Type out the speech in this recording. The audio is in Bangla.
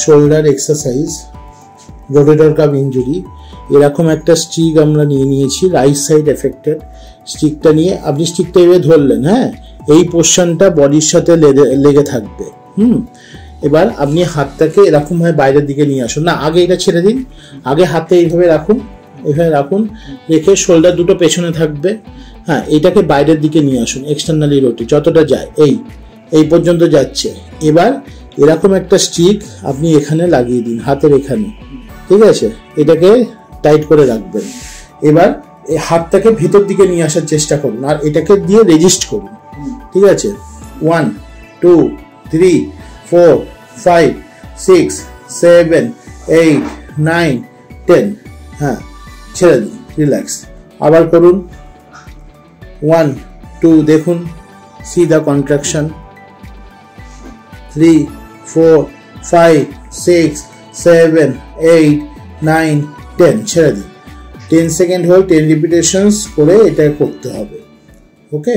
Shoulder exercise, rotator cuff injury. এরকম একটা স্টিক আমরা নিয়ে নিয়েছি, রাইট সাইড এফেক্টেড। স্টিকটা নিয়ে আপনি স্টিকটা এভাবে ধরলেন, হ্যাঁ, এই পোর্শনটা বডির সাথে লেগে থাকবে। এবার আপনি হাতটাকে এরকম ভাবে বাইরের দিকে নিয়ে আসুন, না আগে এটা ছেড়ে দিন, আগে হাতে এইভাবে রাখুন, এভাবে রাখুন, রেখে শোল্ডার দুটো পেছনে থাকবে। হ্যাঁ, এটাকে বাইরের দিকে নিয়ে আসুন, এক্সটার্নালি রোটেট, যতটা যায় এই পর্যন্ত যাচ্ছে। এবার এরকম একটা স্টিক আপনি এখানে লাগিয়ে দিন, হাতের এখানে, ঠিক আছে? এটাকে টাইট করে রাখবেন। এবার এই হাতটাকে ভেতর দিকে নিয়ে আসার চেষ্টা করুন, আর এটাকে দিয়ে রেজিস্ট করুন, ঠিক আছে? 1 2 3 4 5 6 7 8 9 10। হ্যাঁ, ছেড়ে দিন, রিল্যাক্স। আবার করুন, 1 2, দেখুন, সি দ্য কন্ট্রাকশন, 3 4 5 6 7 8 9 10, ছেড়ে দিন। 10 সেকেন্ড হোল্ড, 10 রিপিটেশনস করে এটা করতে হবে। ওকে।